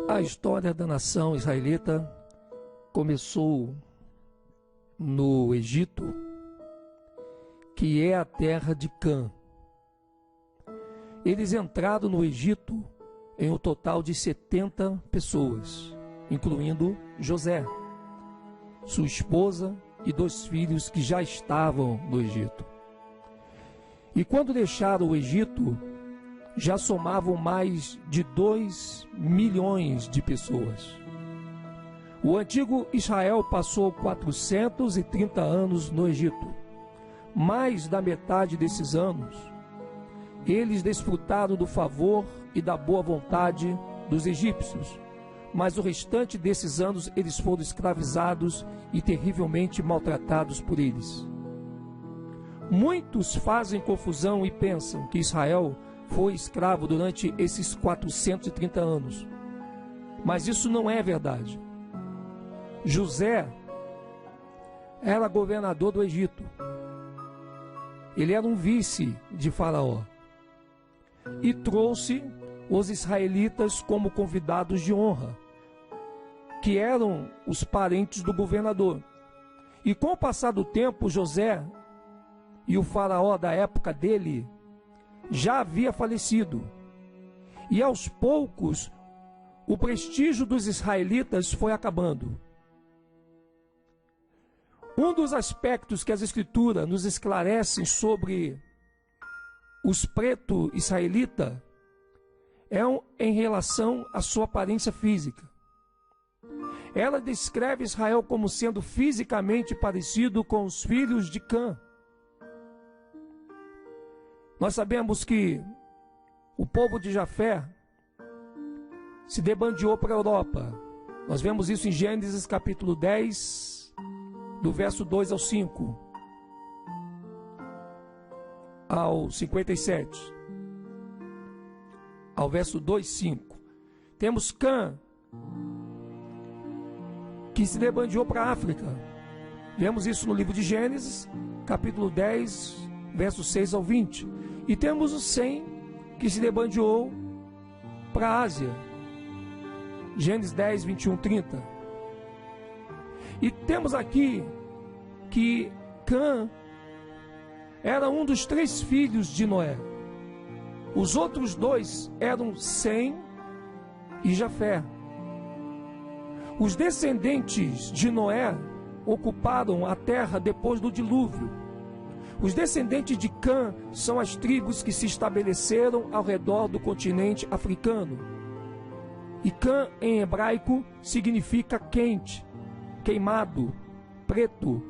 A história da nação israelita começou no Egito, que é a terra de Cã. Eles entraram no Egito em um total de 70 pessoas, incluindo José, sua esposa e 2 filhos que já estavam no Egito. E quando deixaram o Egito, já somavam mais de 2 milhões de pessoas. O antigo Israel passou 430 anos no Egito. Mais da metade desses anos, eles desfrutaram do favor e da boa vontade dos egípcios, mas o restante desses anos eles foram escravizados e terrivelmente maltratados por eles. Muitos fazem confusão e pensam que Israel foi escravo durante esses 430 anos, mas isso não é verdade. José era governador do Egito. Ele era um vice de Faraó e trouxe os israelitas como convidados de honra, que eram os parentes do governador. E com o passar do tempo, José e o Faraó da época dele já havia falecido. E aos poucos, o prestígio dos israelitas foi acabando. Um dos aspectos que as Escrituras nos esclarecem sobre os pretos israelitas é em relação à sua aparência física. Ela descreve Israel como sendo fisicamente parecido com os filhos de Cã. Nós sabemos que o povo de Jafé se debandeou para a Europa. Nós vemos isso em Gênesis capítulo 10, do verso 2 ao 5, ao 57, ao verso 2, 5. Temos Cã, que se debandeou para a África. Vemos isso no livro de Gênesis, capítulo 10, verso 6 ao 20. E temos o Sem, que se debandeou para a Ásia. Gênesis 10, 21, 30. E temos aqui que Cã era um dos 3 filhos de Noé. Os outros 2 eram Sem e Jafé. Os descendentes de Noé ocuparam a terra depois do dilúvio. Os descendentes de Cã são as tribos que se estabeleceram ao redor do continente africano. E Cã, em hebraico, significa quente, queimado, preto.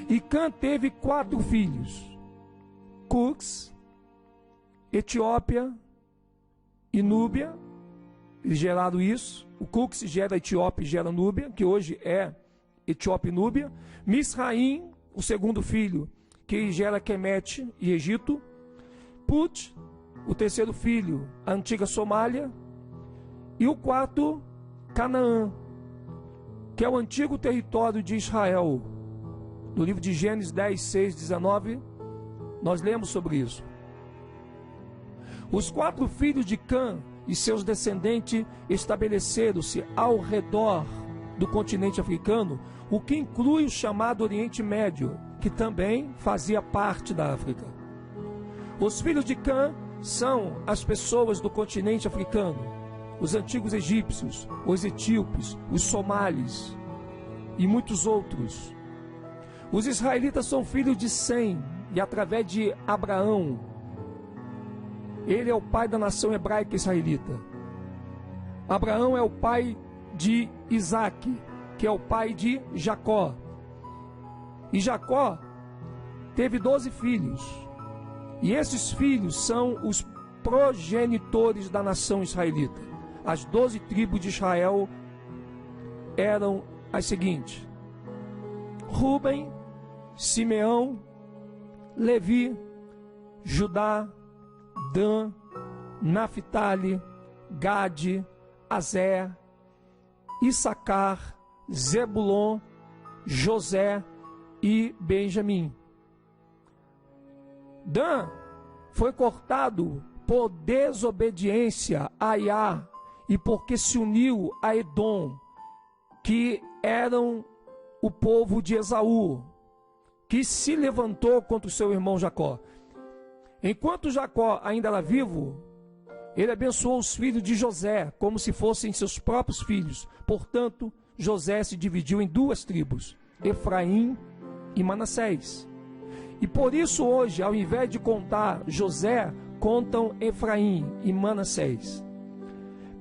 E Cã teve 4 filhos: Cux, Etiópia e Núbia. Eles geraram isso. O Cux gera Etiópia e gera Núbia, que hoje é Etiópia e Núbia. Misraim, o segundo filho, que gera Quemete e Egito. Put, o terceiro filho, a antiga Somália. E o 4, Canaã, que é o antigo território de Israel. No livro de Gênesis 10, 6, 19, nós lemos sobre isso. Os 4 filhos de Cã e seus descendentes estabeleceram-se ao redor do continente africano, o que inclui o chamado Oriente Médio, que também fazia parte da África. Os filhos de Cã são as pessoas do continente africano, os antigos egípcios, os etíopes, os somalis e muitos outros. Os israelitas são filhos de Sem, e através de Abraão, ele é o pai da nação hebraica israelita. Abraão é o pai de Isaac, que é o pai de Jacó. E Jacó teve 12 filhos. E esses filhos são os progenitores da nação israelita. As 12 tribos de Israel eram as seguintes: Ruben, Simeão, Levi, Judá, Dan, Naphtali, Gade, Aser, Issacar, Zebulon, José e Benjamim. Dan foi cortado por desobediência a Iá e porque se uniu a Edom, que eram o povo de Esaú, que se levantou contra o seu irmão Jacó. Enquanto Jacó ainda era vivo, ele abençoou os filhos de José, como se fossem seus próprios filhos. Portanto, José se dividiu em duas tribos, Efraim e Manassés. E por isso hoje, ao invés de contar José, contam Efraim e Manassés.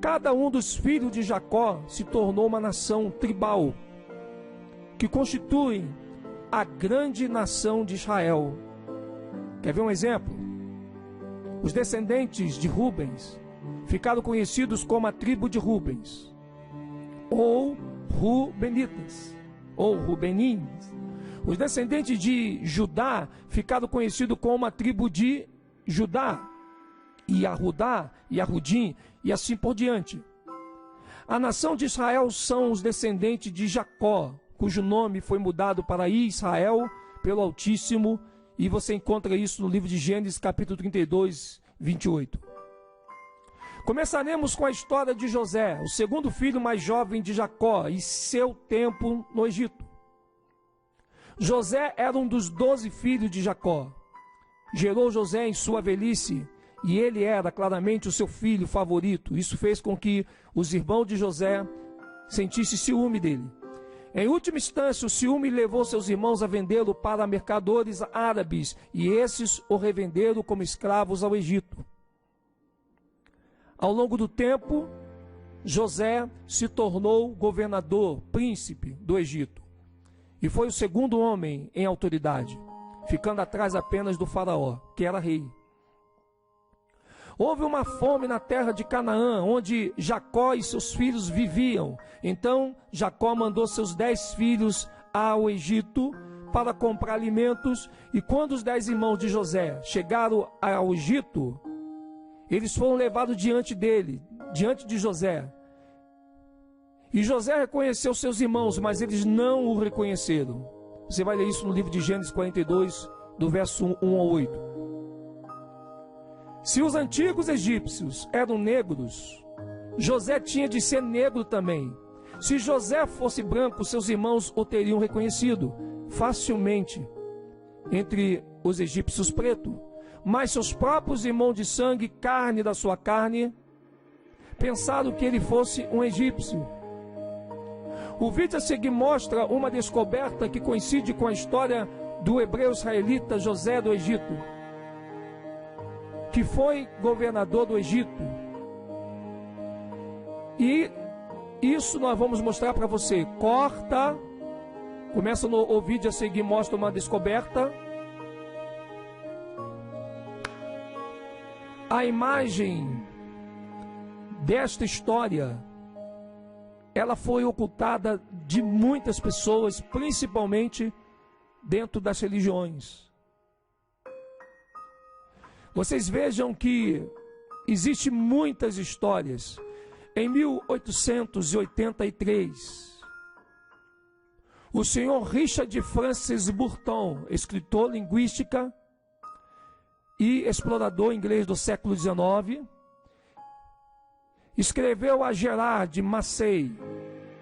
Cada um dos filhos de Jacó se tornou uma nação tribal, que constitui a grande nação de Israel. Quer ver um exemplo? Os descendentes de Rubens ficaram conhecidos como a tribo de Rubens, ou Rubenitas, ou Rubenins. Os descendentes de Judá ficaram conhecidos como a tribo de Judá, e Arudá, e Arudim, e assim por diante. A nação de Israel são os descendentes de Jacó, cujo nome foi mudado para Israel pelo Altíssimo, e você encontra isso no livro de Gênesis, capítulo 32, 28. Começaremos com a história de José, o segundo filho mais jovem de Jacó, e seu tempo no Egito. José era um dos 12 filhos de Jacó. Gerou José em sua velhice, e ele era claramente o seu filho favorito. Isso fez com que os irmãos de José sentissem ciúme dele. Em última instância, o ciúme levou seus irmãos a vendê-lo para mercadores árabes, e esses o revenderam como escravos ao Egito. Ao longo do tempo, José se tornou governador, príncipe do Egito, e foi o segundo homem em autoridade, ficando atrás apenas do faraó, que era rei. Houve uma fome na terra de Canaã, onde Jacó e seus filhos viviam. Então Jacó mandou seus 10 filhos ao Egito para comprar alimentos. E quando os 10 irmãos de José chegaram ao Egito, eles foram levados diante dele, diante de José. E José reconheceu seus irmãos, mas eles não o reconheceram. Você vai ler isso no livro de Gênesis 42, do verso 1 ao 8. Se os antigos egípcios eram negros, José tinha de ser negro também. Se José fosse branco, seus irmãos o teriam reconhecido facilmente entre os egípcios pretos. Mas seus próprios irmãos de sangue, carne da sua carne, pensaram que ele fosse um egípcio. O vídeo a seguir mostra uma descoberta que coincide com a história do hebreu israelita José do Egito, que foi governador do Egito. E isso nós vamos mostrar para você. Começa no vídeo a seguir, mostra uma descoberta. A imagem desta história, ela foi ocultada de muitas pessoas, principalmente dentro das religiões. Vocês vejam que existem muitas histórias. Em 1883, o senhor Richard Francis Burton, escritor, linguística e explorador inglês do século XIX, escreveu a Gerard Massey.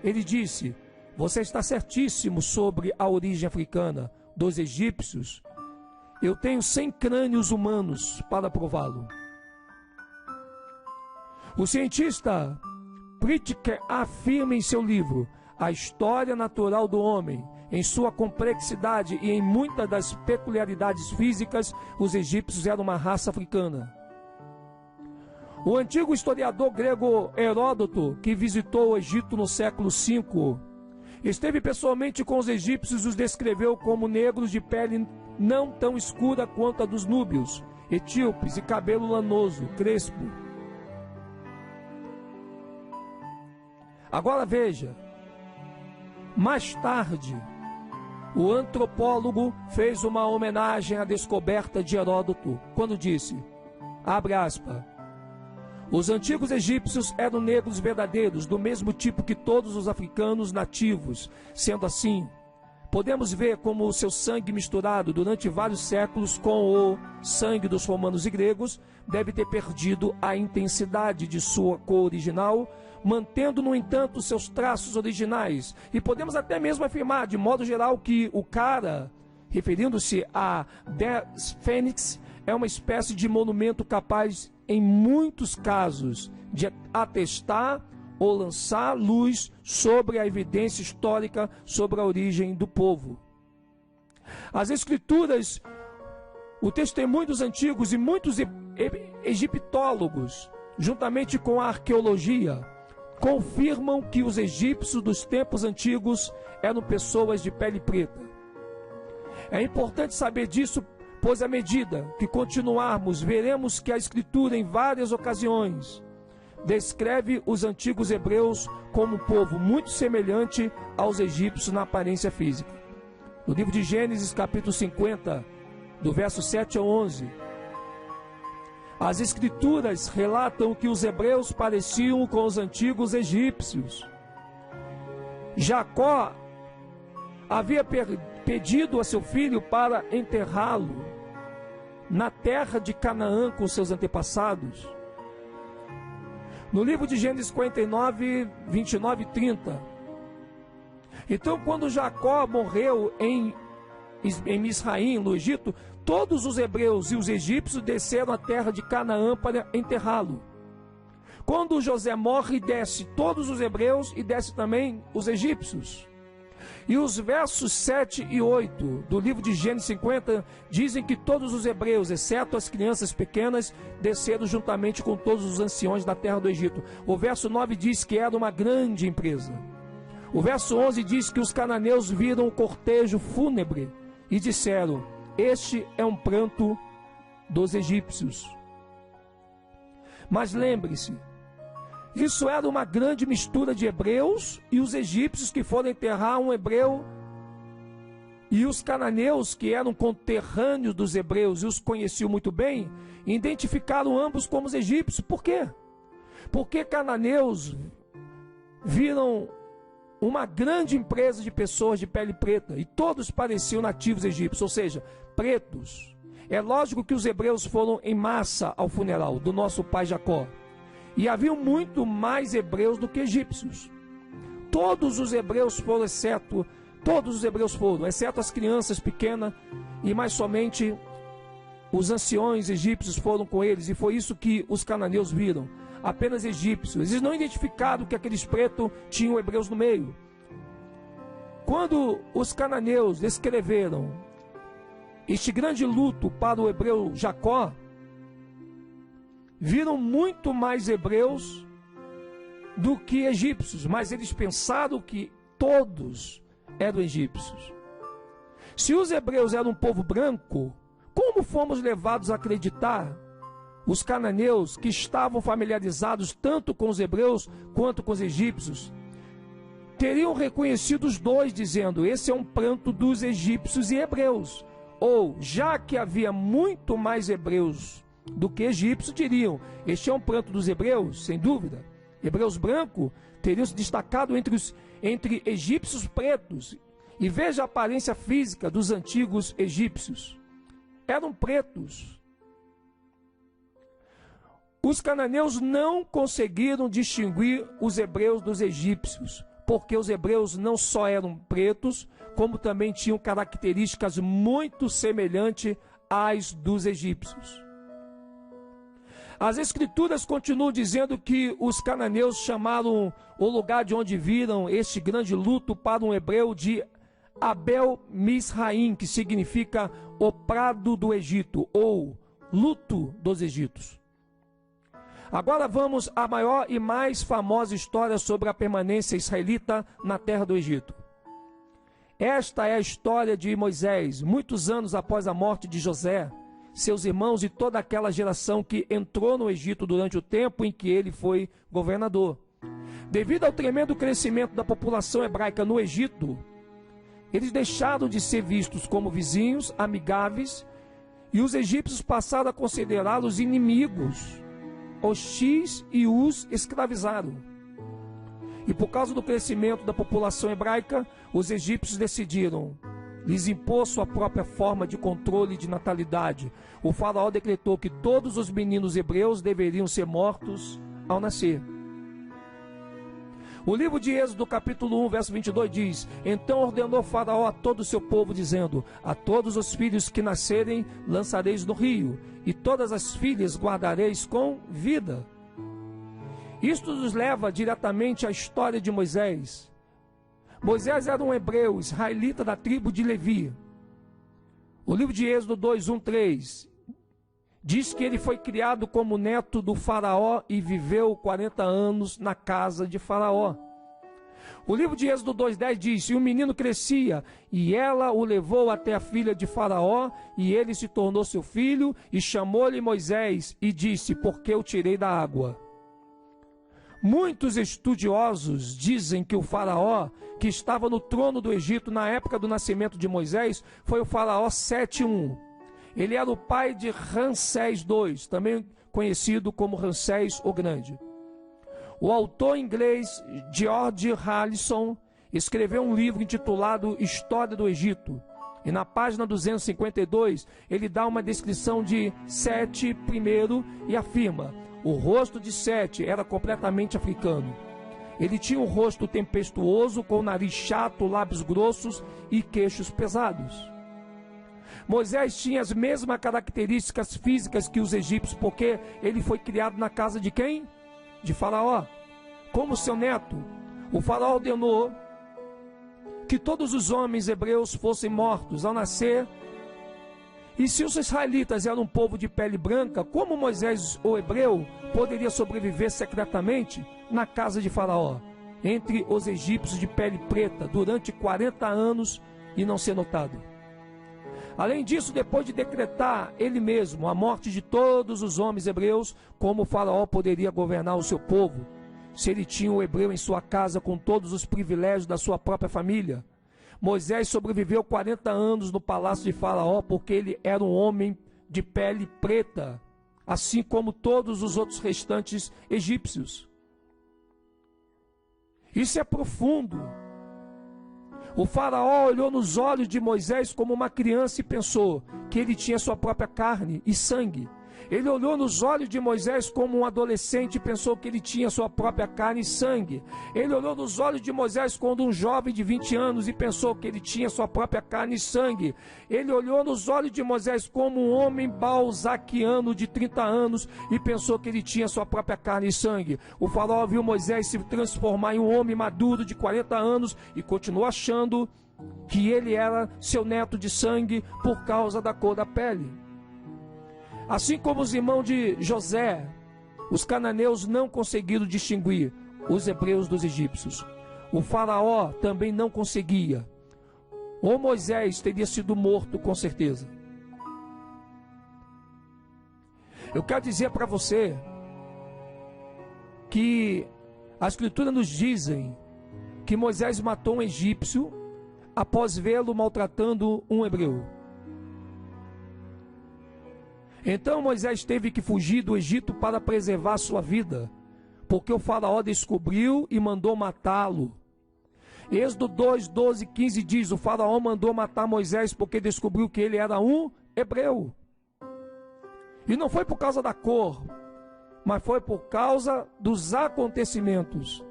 Ele disse: você está certíssimo sobre a origem africana dos egípcios. Eu tenho 100 crânios humanos para prová-lo. O cientista Pritzker afirma em seu livro A História Natural do Homem, em sua complexidade e em muitas das peculiaridades físicas, os egípcios eram uma raça africana. O antigo historiador grego Heródoto, que visitou o Egito no século V, esteve pessoalmente com os egípcios e os descreveu como negros de pele não tão escura quanto a dos núbios, etíopes e cabelo lanoso, crespo. Agora veja, mais tarde, o antropólogo fez uma homenagem à descoberta de Heródoto, quando disse, abre aspas, os antigos egípcios eram negros verdadeiros, do mesmo tipo que todos os africanos nativos. Sendo assim, podemos ver como o seu sangue misturado durante vários séculos com o sangue dos romanos e gregos deve ter perdido a intensidade de sua cor original, mantendo, no entanto, seus traços originais. E podemos até mesmo afirmar, de modo geral, que o cara, referindo-se a Des Fênix, é uma espécie de monumento capaz, em muitos casos, de atestar ou lançar luz sobre a evidência histórica sobre a origem do povo. As Escrituras, o testemunho dos antigos e muitos egiptólogos, juntamente com a arqueologia, confirmam que os egípcios dos tempos antigos eram pessoas de pele preta. É importante saber disso, pois à medida que continuarmos, veremos que a Escritura, em várias ocasiões, descreve os antigos hebreus como um povo muito semelhante aos egípcios na aparência física. No livro de Gênesis, capítulo 50, do verso 7 ao 11, as Escrituras relatam que os hebreus pareciam com os antigos egípcios. Jacó havia pedido a seu filho para enterrá-lo na terra de Canaã com seus antepassados. No livro de Gênesis 49, 29 e 30. Então, quando Jacó morreu em Misraim, no Egito, todos os hebreus e os egípcios desceram à terra de Canaã para enterrá-lo. Quando José morre, desce todos os hebreus e desce também os egípcios. E os versos 7 e 8 do livro de Gênesis 50 dizem que todos os hebreus, exceto as crianças pequenas, desceram juntamente com todos os anciões da terra do Egito. O verso 9 diz que era uma grande empresa. O verso 11 diz que os cananeus viram o cortejo fúnebre e disseram: este é um pranto dos egípcios. Mas lembre-se, isso era uma grande mistura de hebreus e os egípcios que foram enterrar um hebreu, e os cananeus, que eram conterrâneos dos hebreus e os conheciam muito bem, identificaram ambos como os egípcios. Por quê? Porque cananeus viram uma grande empresa de pessoas de pele preta e todos pareciam nativos egípcios, ou seja, pretos. É lógico que os hebreus foram em massa ao funeral do nosso pai Jacó. E haviam muito mais hebreus do que egípcios. Todos os hebreus foram, exceto as crianças pequenas, e mais somente os anciões egípcios foram com eles, e foi isso que os cananeus viram, apenas egípcios. Eles não identificaram que aqueles pretos tinham hebreus no meio. Quando os cananeus descreveram este grande luto para o hebreu Jacó, viram muito mais hebreus do que egípcios, mas eles pensaram que todos eram egípcios. Se os hebreus eram um povo branco, como fomos levados a acreditar os cananeus, que estavam familiarizados tanto com os hebreus quanto com os egípcios, teriam reconhecido os dois, dizendo: esse é um pranto dos egípcios e hebreus? Ou, já que havia muito mais hebreus do que egípcios, diriam: este é um pranto dos hebreus, sem dúvida. Hebreus brancos teriam se destacado entre egípcios pretos. E veja a aparência física dos antigos egípcios. Eram pretos. Os cananeus não conseguiram distinguir os hebreus dos egípcios, porque os hebreus não só eram pretos, como também tinham características muito semelhantes às dos egípcios. As Escrituras continuam dizendo que os cananeus chamaram o lugar de onde viram este grande luto para um hebreu de Abel Misraim, que significa o prado do Egito, ou luto dos Egípcios. Agora vamos à maior e mais famosa história sobre a permanência israelita na terra do Egito. Esta é a história de Moisés, muitos anos após a morte de José, seus irmãos e toda aquela geração que entrou no Egito durante o tempo em que ele foi governador. Devido ao tremendo crescimento da população hebraica no Egito, eles deixaram de ser vistos como vizinhos amigáveis e os egípcios passaram a considerá-los inimigos, hostis, e os escravizaram. E por causa do crescimento da população hebraica, os egípcios decidiram lhes impor sua própria forma de controle de natalidade. O faraó decretou que todos os meninos hebreus deveriam ser mortos ao nascer. O livro de Êxodo, capítulo 1, verso 22 diz: Então ordenou Faraó a todo o seu povo, dizendo: A todos os filhos que nascerem lançareis no rio, e todas as filhas guardareis com vida. Isto nos leva diretamente à história de Moisés. Moisés era um hebreu, israelita da tribo de Levi. O livro de Êxodo 2, 1, 3 diz que ele foi criado como neto do faraó e viveu 40 anos na casa de Faraó. O livro de Êxodo 2,10 diz: E o menino crescia, e ela o levou até a filha de Faraó, e ele se tornou seu filho, e chamou-lhe Moisés, e disse: Porque eu tirei da água. Muitos estudiosos dizem que o faraó que estava no trono do Egito na época do nascimento de Moisés foi o faraó Sete I. Ele era o pai de Ramsés II, também conhecido como Ramsés o Grande. O autor inglês George Harrison escreveu um livro intitulado História do Egito. E na página 252 ele dá uma descrição de Sete I e afirma: o rosto de Sete era completamente africano. Ele tinha um rosto tempestuoso, com nariz chato, lábios grossos e queixos pesados. Moisés tinha as mesmas características físicas que os egípcios, porque ele foi criado na casa de quem? De Faraó. Como seu neto, o faraó ordenou que todos os homens hebreus fossem mortos ao nascer. E se os israelitas eram um povo de pele branca, como Moisés, o hebreu, poderia sobreviver secretamente na casa de Faraó, entre os egípcios de pele preta, durante 40 anos e não ser notado? Além disso, depois de decretar ele mesmo a morte de todos os homens hebreus, como o faraó poderia governar o seu povo, se ele tinha o hebreu em sua casa com todos os privilégios da sua própria família? Moisés sobreviveu 40 anos no palácio de Faraó porque ele era um homem de pele preta, assim como todos os outros restantes egípcios. Isso é profundo. O faraó olhou nos olhos de Moisés como uma criança e pensou que ele tinha sua própria carne e sangue. Ele olhou nos olhos de Moisés como um adolescente e pensou que ele tinha sua própria carne e sangue. Ele olhou nos olhos de Moisés quando um jovem de 20 anos e pensou que ele tinha sua própria carne e sangue. Ele olhou nos olhos de Moisés como um homem balzaquiano de 30 anos e pensou que ele tinha sua própria carne e sangue. O faraó viu Moisés se transformar em um homem maduro de 40 anos e continuou achando que ele era seu neto de sangue por causa da cor da pele. Assim como os irmãos de José, os cananeus não conseguiram distinguir os hebreus dos egípcios. O faraó também não conseguia. Ou Moisés teria sido morto com certeza. Eu quero dizer para você que a Escritura nos dizem que Moisés matou um egípcio após vê-lo maltratando um hebreu. Então Moisés teve que fugir do Egito para preservar sua vida, porque o faraó descobriu e mandou matá-lo. Êxodo 2, 12, 15 diz: o faraó mandou matar Moisés porque descobriu que ele era um hebreu. E não foi por causa da cor, mas foi por causa dos acontecimentos.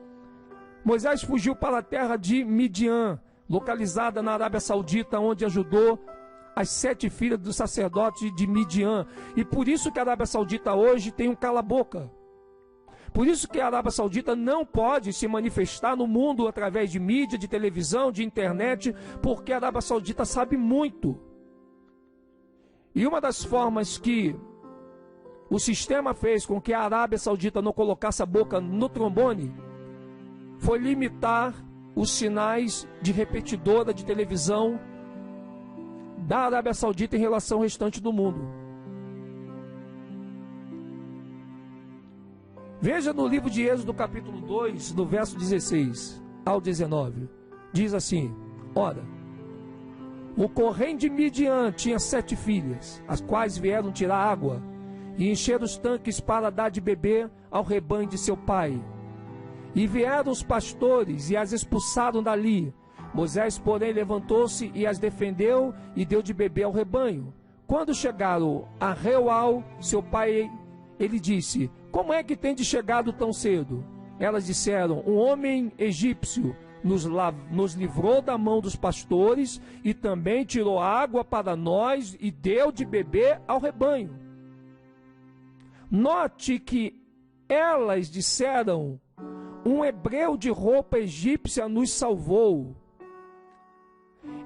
Moisés fugiu para a terra de Midian, localizada na Arábia Saudita, onde ajudou as 7 filhas do sacerdote de Midian. E por isso que a Arábia Saudita hoje tem um cala-boca. Por isso que a Arábia Saudita não pode se manifestar no mundo através de mídia, de televisão, de internet, porque a Arábia Saudita sabe muito. E uma das formas que o sistema fez com que a Arábia Saudita não colocasse a boca no trombone foi limitar os sinais de repetidora de televisão da Arábia Saudita em relação ao restante do mundo. Veja no livro de Êxodo capítulo 2, do verso 16 ao 19. Diz assim: ora, o corrente de Midian tinha 7 filhas, as quais vieram tirar água e encher os tanques para dar de beber ao rebanho de seu pai. E vieram os pastores e as expulsaram dali. Moisés, porém, levantou-se e as defendeu e deu de beber ao rebanho. Quando chegaram a Reuel, seu pai, ele disse: como é que tem de chegado tão cedo? Elas disseram: um homem egípcio nos livrou da mão dos pastores e também tirou água para nós e deu de beber ao rebanho. Note que elas disseram: um hebreu de roupa egípcia nos salvou.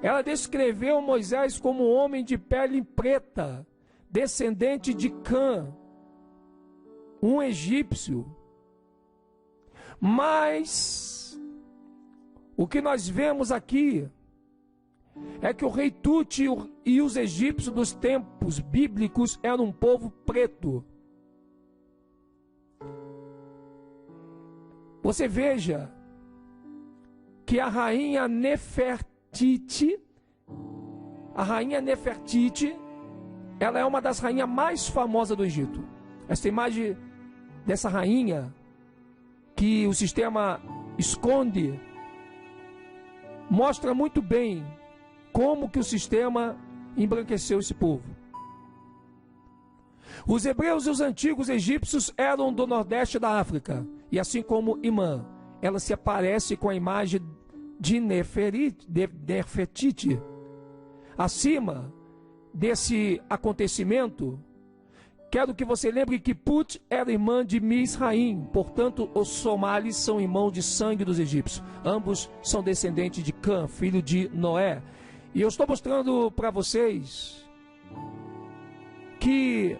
Ela descreveu Moisés como um homem de pele preta, descendente de Cã, um egípcio. Mas o que nós vemos aqui é que o rei Tute e os egípcios dos tempos bíblicos eram um povo preto. Você veja que a rainha Nefertiti, ela é uma das rainhas mais famosas do Egito. Essa imagem dessa rainha que o sistema esconde mostra muito bem como que o sistema embranqueceu esse povo. Os hebreus e os antigos egípcios eram do nordeste da África, e assim como Imã, ela se aparece com a imagem de Nefertiti. Acima desse acontecimento, quero que você lembre que Put era irmã de Misraim, portanto os somalis são irmãos de sangue dos egípcios. Ambos são descendentes de Cã, filho de Noé. E eu estou mostrando para vocês que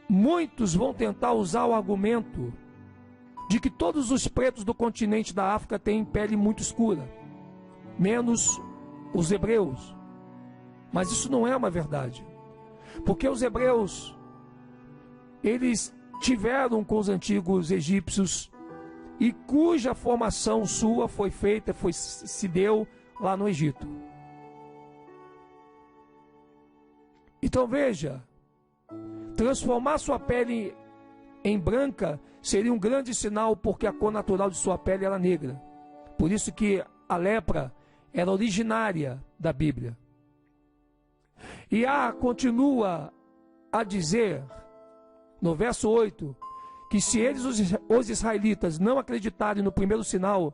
muitos vão tentar usar o argumento de que todos os pretos do continente da África têm pele muito escura, menos os hebreus. Mas isso não é uma verdade. Porque os hebreus, eles tiveram com os antigos egípcios e cuja formação sua foi feita, se deu lá no Egito. Então veja, transformar sua pele em branca seria um grande sinal, porque a cor natural de sua pele era negra. Por isso que a lepra era originária da Bíblia. E continua a dizer, no verso 8, que se eles, os israelitas, não acreditarem no primeiro sinal,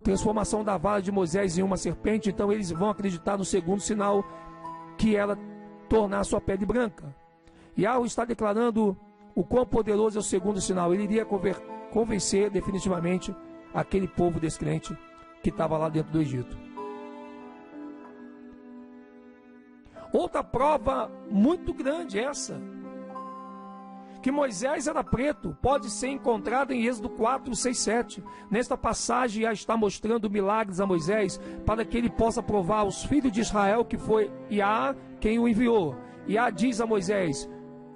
transformação da vara de Moisés em uma serpente, então eles vão acreditar no segundo sinal, que era tornar sua pele branca. E está declarando o quão poderoso é o segundo sinal. Ele iria convencer definitivamente aquele povo descrente que estava lá dentro do Egito. Outra prova muito grande essa, que Moisés era preto, pode ser encontrada em Êxodo 4, 6, 7. Nesta passagem já está mostrando milagres a Moisés, para que ele possa provar aos filhos de Israel que foi Iá quem o enviou. Iá diz a Moisés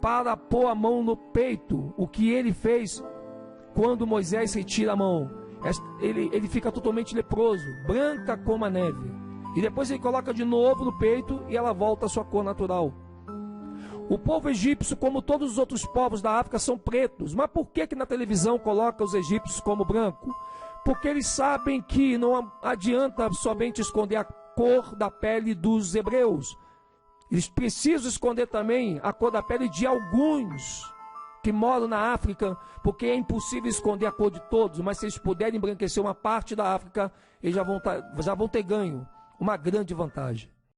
para pôr a mão no peito. O que ele fez quando Moisés retira a mão? Ele fica totalmente leproso, branca como a neve. E depois ele coloca de novo no peito e ela volta à sua cor natural. O povo egípcio, como todos os outros povos da África, são pretos. Mas por que na televisão coloca os egípcios como branco? Porque eles sabem que não adianta somente esconder a cor da pele dos hebreus. Eles precisam esconder também a cor da pele de alguns que moram na África, porque é impossível esconder a cor de todos. Mas se eles puderem embranquecer uma parte da África, eles já vão ter ganho uma grande vantagem.